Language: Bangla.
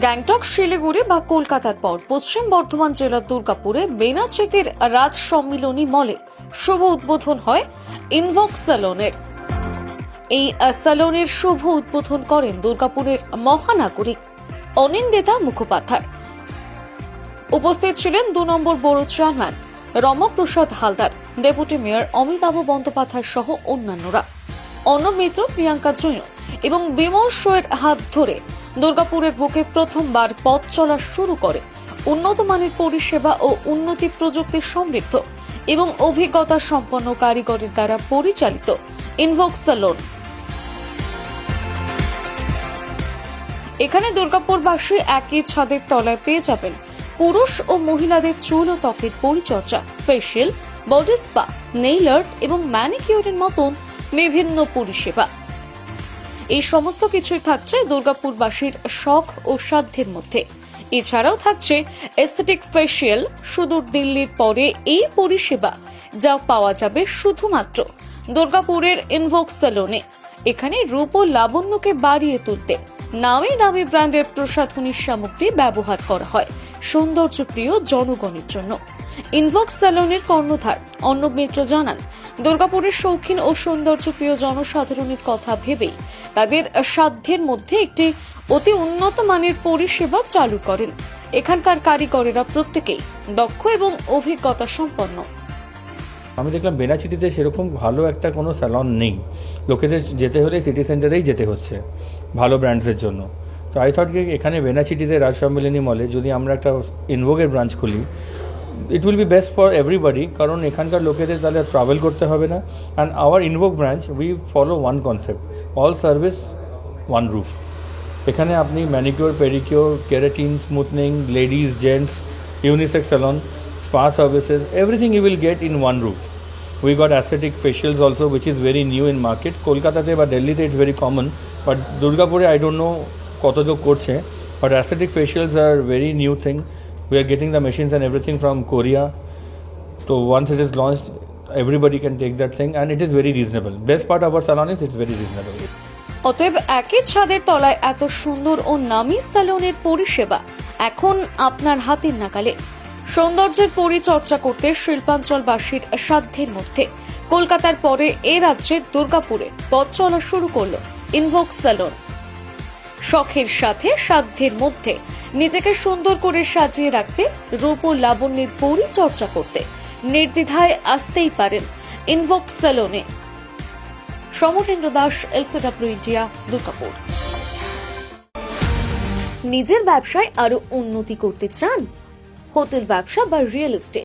গ্যাংটক, শিলিগুড়ি বা কলকাতার পর পশ্চিম বর্ধমান জেলার দুর্গাপুরে বেনাচিতির রাজ সম্মিলনী মলে শুভ উদ্বোধন হয় ইনভক স্যালনের। এই স্যালনের শুভ উদ্বোধন করেন দুর্গাপুরের মহানাগরিক অনিন্দিতা মুখোপাধ্যায়। উপস্থিত ছিলেন 2 নম্বর board chairman Ramaprasad Haldar, deputy mayor Amitabh Bandyopadhyay সহ অন্যান্যরা। অর্ণব মিত্র, প্রিয়াঙ্কা জৈন এবং বিমল শোয়ের হাত ধরে দুর্গাপুরের বুকে প্রথমবার পথ চলা শুরু করে উন্নত মানের পরিষেবা ও উন্নতি প্রযুক্তি সমৃদ্ধ এবং অভিজ্ঞতা সম্পন্ন কারিগরের দ্বারা পরিচালিত ইনভোগ স্যালন। এখানে দুর্গাপুরবাসী একই ছাদের তলায় পেয়ে যাবেন পুরুষ ও মহিলাদের চুল ও ত্বকের পরিচর্যা, facial, body spa, nail art এবং ম্যানিকিউরের মতন বিভিন্ন পরিষেবা। এই সমস্ত কিছুই থাকছে দুর্গাপুরবাসীর শখ ও সাধ্যের মধ্যে। এছাড়াও থাকছে এস্থেটিক ফেসিয়াল। সুদূর দিল্লির পরে এই পরিষেবা যা পাওয়া যাবে শুধুমাত্র দুর্গাপুরের ইনভোগ স্যালনে। এখানে রূপ ও লাবণ্যকে বাড়িয়ে তুলতে নামি দামি ব্র্যান্ডের প্রসাধনী সামগ্রী ব্যবহার করা হয় সৌন্দর্যপ্রিয় জনগণের জন্য। ইনভোগ স্যালনের কর্ণধার অর্ণব মিত্র জানান, দুর্গাপুরের শৌখিন ও সৌন্দর্যপ্রিয় জনসাধারণের কথা ভেবেই তাদের সাধ্যের মধ্যে একটি অতি উন্নত মানের পরিষেবা চালু করেন। এখানকার কারিগরেরা প্রত্যেকেই দক্ষ এবং অভিজ্ঞতা সম্পন্ন। আমি দেখলাম বেনাচিটিতে সেরকম ভালো একটা কোনো স্যালন নেই, লোকেদের যেতে হলে সিটি সেন্টারেই যেতে হচ্ছে ভালো ব্র্যান্ডসের জন্য। তো আই থট এখানে বেনাচিটিতে রাজ সম্মিলনী মলে যদি আমরা একটা ইনভোগের ব্রাঞ্চ খুলি, it will be best for everybody, কারণ এখানকার লোকেদের তাহলে ট্রাভেল করতে হবে না। And our Invogue branch we follow one concept, all service one roof. এখানে আপনি manicure, pedicure, keratin, smoothing, ladies, gents, unisex salon, spa services, everything you will get in one roof. We got aesthetic facials also, which is very new in market. Kolkata বা Delhi it's very common, but Durgapur I don't know কত লোক করছে, but aesthetic facials are very new thing. We are getting the machines and everything from Korea. So once it is launched, everybody can take that thing and it is very reasonable. Best part of our salon is it's very reasonable. অতএব একই ছাদের তলায় এত সুন্দর ও নামি স্যালনের পরিষেবা এখন আপনার হাতের নাগালে। সৌন্দর্যের পরিচর্যা করতে শিল্পাঞ্চলবাসীর সাধ্যের মধ্যে কলকাতার পরে এ রাজ্যের দুর্গাপুরে পথ চলা শুরু করল ইনভোগ স্যালন। শখের সাথে সাধ্যের মধ্যে নিজেকে সুন্দর করে সাজিয়ে রাখতে, রূপ ও লাবণ্যের পরিচর্যা করতে নির্দ্বিধায় আসতেই পারেন ইনভোগ স্যালনে। Samarendra Das, LCW India, Durgapur. নিজের ব্যবসায় আরো উন্নতি করতে চান? হোটেল ব্যবসা বা রিয়েল এস্টেট